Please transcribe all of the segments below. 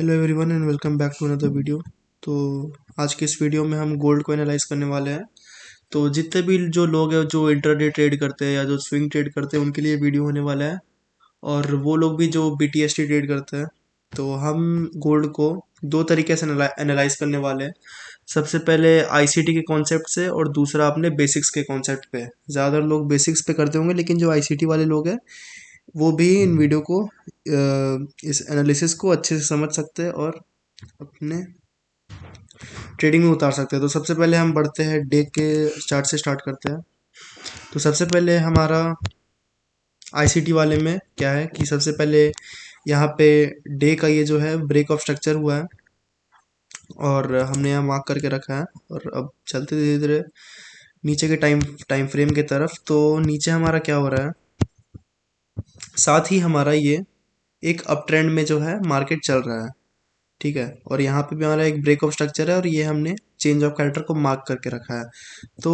Hello everyone and welcome back to another video. तो आज के इस वीडियो में हम गोल्ड को एनालाइज करने वाले हैं। तो जितने भी जो लोग हैं जो इंटरडे ट्रेड करते हैं या जो स्विंग ट्रेड करते हैं उनके लिए वीडियो होने वाला है, और वो लोग भी जो BTST ट्रेड करते हैं। तो हम गोल्ड को दो तरीके से एनालाइज करने वाले हैं। सबसे पहले ICT के कॉन्सेप्ट से और दूसरा अपने बेसिक्स के कॉन्सेप्ट पे। ज़्यादातर लोग बेसिक्स पे करते होंगे, लेकिन जो ICT वाले लोग हैं वो भी इन वीडियो को इस एनालिसिस को अच्छे से समझ सकते हैं और अपने ट्रेडिंग में उतार सकते हैं। तो सबसे पहले हम बढ़ते हैं डे के चार्ट से स्टार्ट करते हैं। तो सबसे पहले हमारा ICT वाले में क्या है कि सबसे पहले यहाँ पे डे का ये जो है ब्रेक ऑफ स्ट्रक्चर हुआ है और हमने यहाँ मार्क करके रखा है। और अब चलते धीरे धीरे नीचे के टाइम टाइम फ्रेम की तरफ। तो नीचे हमारा क्या हो रहा है, साथ ही हमारा ये एक अप ट्रेंड में जो है मार्केट चल रहा है, ठीक है। और यहाँ पे भी हमारा एक ब्रेक ऑफ स्ट्रक्चर है और ये हमने चेंज ऑफ कैरेक्टर को मार्क करके रखा है। तो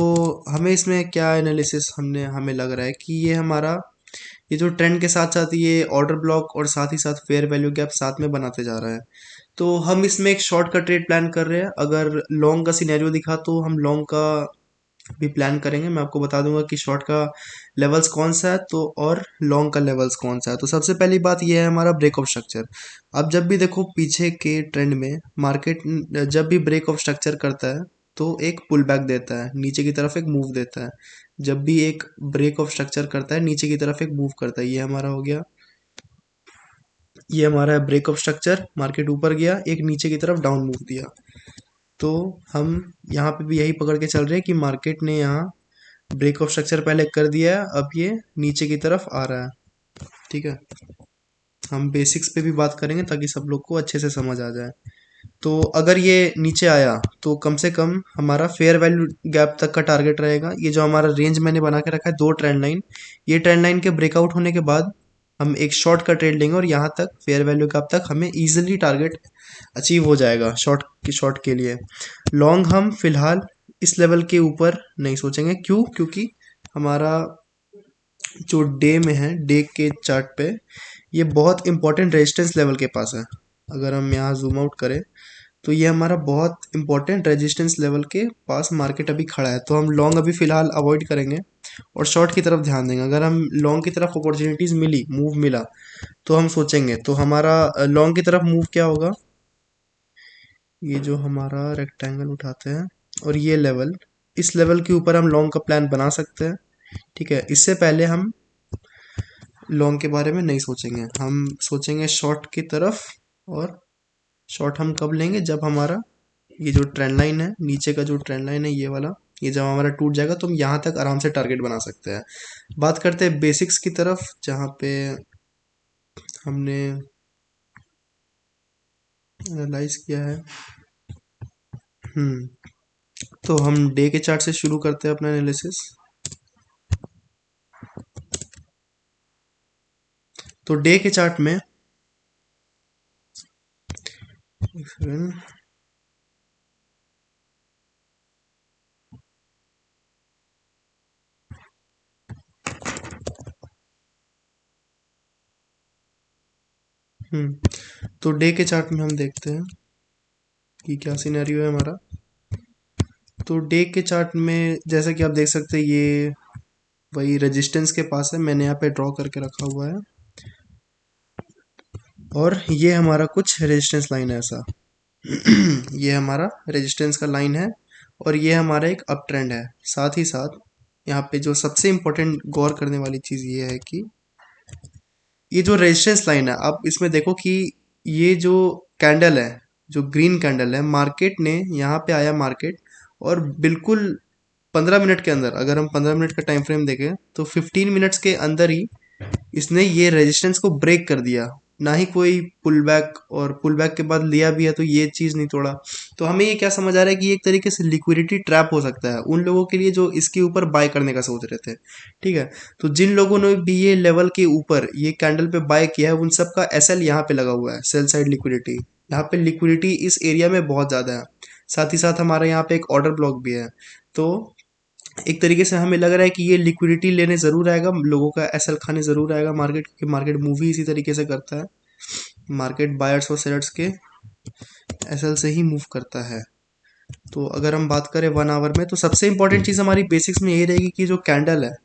हमें इसमें क्या एनालिसिस हमें लग रहा है कि ये हमारा ये जो ट्रेंड के साथ साथ ये ऑर्डर ब्लॉक और साथ ही साथ फेयर वैल्यू गैप साथ में बनाते जा रहा है। तो हम इसमें एक शॉर्ट का ट्रेड प्लान कर रहे हैं। अगर लॉन्ग का सिनेरियो दिखा तो हम लॉन्ग का भी प्लान करेंगे। मैं आपको बता दूंगा कि शॉर्ट का लेवल्स कौन सा है तो और लॉन्ग का लेवल्स कौन सा है। तो सबसे पहली बात ये है हमारा ब्रेक ऑफ स्ट्रक्चर। अब जब भी देखो पीछे के ट्रेंड में मार्केट जब भी ब्रेक ऑफ स्ट्रक्चर करता है तो एक पुल बैक देता है, नीचे की तरफ एक मूव देता है। जब भी एक ब्रेक ऑफ स्ट्रक्चर करता है नीचे की तरफ एक मूव करता है। ये हमारा हो गया, ये हमारा है ब्रेक ऑफ स्ट्रक्चर। मार्केट ऊपर गया, एक नीचे की तरफ डाउन मूव दिया। तो हम यहाँ पे भी यही पकड़ के चल रहे हैं कि मार्केट ने यहाँ ब्रेक ऑफ स्ट्रक्चर पहले कर दिया है, अब ये नीचे की तरफ आ रहा है, ठीक है। हम बेसिक्स पे भी बात करेंगे ताकि सब लोग को अच्छे से समझ आ जाए। तो अगर ये नीचे आया तो कम से कम हमारा फेयर वैल्यू गैप तक का टारगेट रहेगा। ये जो हमारा रेंज मैंने बना के रखा है दो ट्रेंड लाइन, ये ट्रेंड लाइन के ब्रेकआउट होने के बाद हम एक शॉर्ट का ट्रेड लेंगे और यहाँ तक फेयर वैल्यू गैप तक हमें इजीली टारगेट अचीव हो जाएगा शॉर्ट के लिए। लॉन्ग हम फिलहाल इस लेवल के ऊपर नहीं सोचेंगे। क्यों? क्योंकि हमारा जो डे में है, डे के चार्ट पे ये बहुत इंपॉर्टेंट रेजिस्टेंस लेवल के पास है। अगर हम यहाँ जूम आउट करें तो ये हमारा बहुत इंपॉर्टेंट रेजिस्टेंस लेवल के पास मार्केट अभी खड़ा है। तो हम लॉन्ग अभी फिलहाल अवॉइड करेंगे और शॉर्ट की तरफ ध्यान देंगे। अगर हम लॉन्ग की तरफ अपॉर्चुनिटीज मिली, मूव मिला, तो हम सोचेंगे। तो हमारा लॉन्ग की तरफ मूव क्या होगा, ये जो हमारा रेक्टेंगल उठाते हैं और ये लेवल, इस लेवल के ऊपर हम लॉन्ग का प्लान बना सकते हैं, ठीक है। इससे पहले हम लॉन्ग के बारे में नहीं सोचेंगे, हम सोचेंगे शॉर्ट की तरफ। और शॉर्ट हम कब लेंगे, जब हमारा ये जो ट्रेंड लाइन है, नीचे का जो ट्रेंड लाइन है ये वाला, ये जब हमारा टूट जाएगा तो हम यहाँ तक आराम से टारगेट बना सकते हैं। बात करते हैं बेसिक्स की तरफ, जहाँ पे हमने एनालाइज किया है। तो हम डे के चार्ट से शुरू करते हैं अपना एनालिसिस। तो डे के चार्ट में एक सेकंड, तो डे के चार्ट में हम देखते हैं कि क्या सिनेरियो है हमारा। तो डे के चार्ट में जैसा कि आप देख सकते हैं ये वही रेजिस्टेंस के पास है, मैंने यहाँ पे ड्रॉ करके रखा हुआ है। और ये हमारा कुछ रेजिस्टेंस लाइन है ऐसा ये हमारा रेजिस्टेंस का लाइन है और ये हमारा एक अप ट्रेंड है। साथ ही साथ यहाँ पे जो सबसे इम्पोर्टेंट गौर करने वाली चीज़ ये है कि ये जो रेजिस्टेंस लाइन है, आप इसमें देखो कि ये जो कैंडल है, जो ग्रीन कैंडल है, मार्केट ने यहाँ पे आया मार्केट, और बिल्कुल 15 मिनट के अंदर, अगर हम 15 मिनट का टाइम फ्रेम देखें तो 15 मिनट्स के अंदर ही इसने ये रेजिस्टेंस को ब्रेक कर दिया। ना ही कोई पुल बैक, और पुल बैक के बाद लिया भी है तो ये चीज़ नहीं तोड़ा। तो हमें ये क्या समझ आ रहा है कि ये एक तरीके से लिक्विडिटी ट्रैप हो सकता है उन लोगों के लिए जो इसके ऊपर बाय करने का सोच रहे थे, ठीक है। तो जिन लोगों ने भी ये लेवल के ऊपर ये कैंडल पे बाय किया है उन सब का SL यहाँ पे लगा हुआ है, सेल साइड लिक्विडिटी। यहाँ पे लिक्विडिटी इस एरिया में बहुत ज़्यादा है। साथ ही साथ हमारे यहाँ पे एक ऑर्डर ब्लॉक भी है। तो एक तरीके से हमें लग रहा है कि ये लिक्विडिटी लेने ज़रूर आएगा, लोगों का SL खाने ज़रूर आएगा मार्केट, क्योंकि मार्केट मूव ही इसी तरीके से करता है। मार्केट बायर्स और सेलर्स के एसएल से ही मूव करता है। तो अगर हम बात करें 1 आवर में, तो सबसे इंपॉर्टेंट चीज़ हमारी बेसिक्स में यही रहेगी कि जो कैंडल है,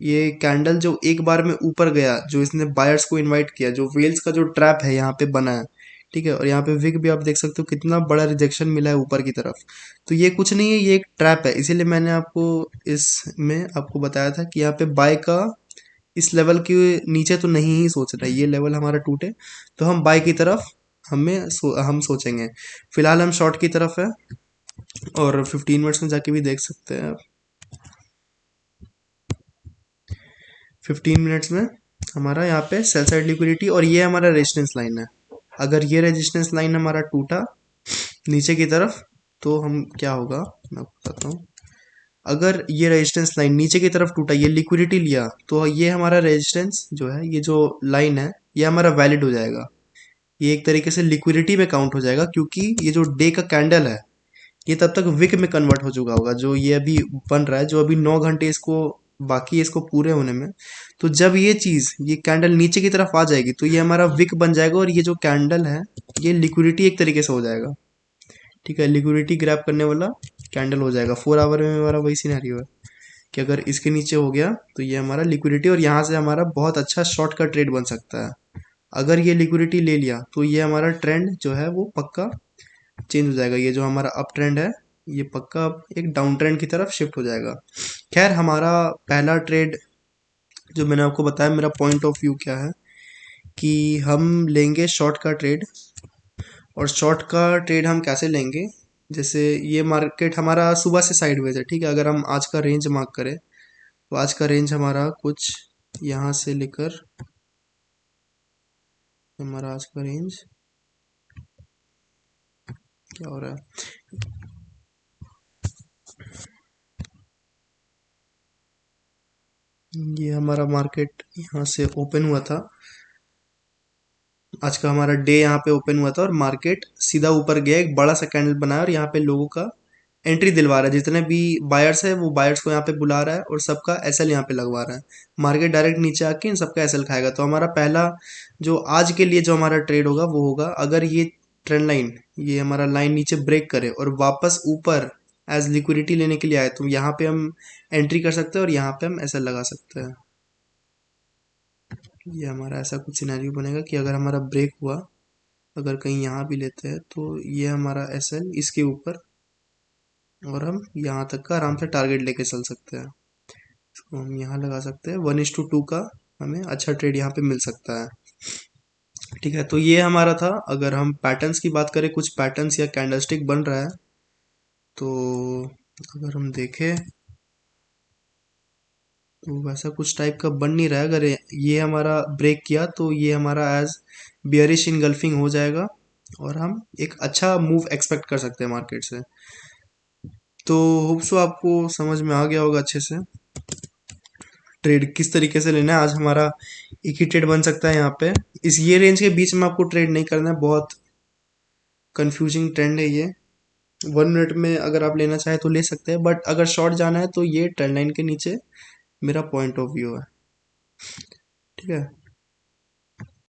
ये कैंडल जो एक बार में ऊपर गया, जो इसने बायर्स को इनवाइट किया, जो वेल्स का जो ट्रैप है यहाँ पे बना है, ठीक है, और यहाँ पे विग भी आप देख सकते हो कितना बड़ा रिजेक्शन मिला है ऊपर की तरफ। तो ये कुछ नहीं है, ये एक ट्रैप है, इसीलिए मैंने आपको इसमें आपको बताया था कि यहाँ पे बाय का इस लेवल के नीचे तो नहीं ही सोच रहा है, ये लेवल हमारा टूटे तो हम बाय की तरफ हम सोचेंगे। फिलहाल हम शॉर्ट की तरफ है, और 15 मिनट्स में जाके भी देख सकते हैं आप। 15 मिनट्स में हमारा यहाँ पे सेल साइड लिक्विडिटी, और ये हमारा रेजिस्टेंस लाइन है। अगर ये रेजिस्टेंस लाइन हमारा टूटा नीचे की तरफ, तो हम क्या होगा मैं आपको बताता हूँ। अगर ये रेजिस्टेंस लाइन नीचे की तरफ टूटा, ये लिक्विडिटी लिया, तो ये हमारा रेजिस्टेंस जो है, ये जो लाइन है, ये हमारा वैलिड हो जाएगा। ये एक तरीके से लिक्विडिटी में काउंट हो जाएगा, क्योंकि ये जो डे का कैंडल है, ये तब तक विक में कन्वर्ट हो चुका होगा। जो ये अभी बन रहा है, जो अभी 9 घंटे इसको बाकी है इसको पूरे होने में, तो जब ये चीज़, ये कैंडल नीचे की तरफ आ जाएगी, तो ये हमारा विक बन जाएगा, और ये जो कैंडल है, ये लिक्विडिटी एक तरीके से हो जाएगा। ठीक है, लिक्विडिटी ग्रैब करने वाला कैंडल हो जाएगा। 4 आवर में हमारा वही सिनेरियो है कि अगर इसके नीचे हो गया, तो ये हमारा लिक्विडिटी, और यहाँ से हमारा बहुत अच्छा शॉर्ट का ट्रेड बन सकता है। अगर ये लिक्विडिटी ले लिया, तो ये हमारा ट्रेंड जो है वो पक्का चेंज हो जाएगा। ये जो हमारा अप ट्रेंड है, ये पक्का अब एक डाउन ट्रेंड की तरफ शिफ्ट हो जाएगा। खैर, हमारा पहला ट्रेड जो मैंने आपको बताया, मेरा पॉइंट ऑफ व्यू क्या है कि हम लेंगे शॉर्ट का ट्रेड। और शॉर्ट का ट्रेड हम कैसे लेंगे, जैसे ये मार्केट हमारा सुबह से साइडवेज है, ठीक है। अगर हम आज का रेंज मार्क करें, तो आज का रेंज हमारा कुछ यहाँ से लेकर, हमारा आज का रेंज क्या हो रहा है, ये हमारा मार्केट यहाँ से ओपन हुआ था। आज का हमारा डे यहाँ पे ओपन हुआ था, और मार्केट सीधा ऊपर गया, एक बड़ा सा कैंडल बनाया, और यहाँ पे लोगों का एंट्री दिलवा रहा है। जितने भी बायर्स है, वो बायर्स को यहाँ पे बुला रहा है, और सबका एसएल यहाँ पे लगवा रहा है। मार्केट डायरेक्ट नीचे आके इन सबका एसएल खाएगा। तो हमारा पहला जो आज के लिए जो हमारा ट्रेड होगा, वो होगा अगर ये ट्रेंड लाइन, ये हमारा लाइन नीचे ब्रेक करे और वापस ऊपर एज लिक्विडिटी लेने के लिए आए, तो यहाँ पे हम एंट्री कर सकते हैं, और यहाँ पे हम एसएल लगा सकते हैं। ये हमारा ऐसा कुछ सिनेरियो बनेगा कि अगर हमारा ब्रेक हुआ, अगर कहीं यहाँ भी लेते हैं, तो ये हमारा एसएल इसके ऊपर, और हम यहाँ तक का आराम से टारगेट लेके चल सकते हैं। इसको हम यहाँ लगा सकते हैं। 1:2 का हमें अच्छा ट्रेड यहाँ पे मिल सकता है। ठीक है, तो ये हमारा था। अगर हम पैटर्न्स की बात करें, कुछ पैटर्न्स या कैंडलस्टिक बन रहा है, तो अगर हम देखें, तो वैसा कुछ टाइप का बन नहीं रहा है। अगर ये हमारा ब्रेक किया, तो ये हमारा एज बियरिश इनगल्फिंग हो जाएगा, और हम एक अच्छा मूव एक्सपेक्ट कर सकते हैं मार्केट से। तो होप सो आपको समझ में आ गया होगा अच्छे से ट्रेड किस तरीके से लेना है। आज हमारा एक ही ट्रेड बन सकता है यहाँ पे, इस ये रेंज के बीच में आपको ट्रेड नहीं करना है, बहुत कंफ्यूजिंग ट्रेंड है ये। 1 मिनट में अगर आप लेना चाहें तो ले सकते हैं, बट अगर शॉर्ट जाना है, तो ये ट्रेंड लाइन के नीचे मेरा पॉइंट ऑफ व्यू है। ठीक है।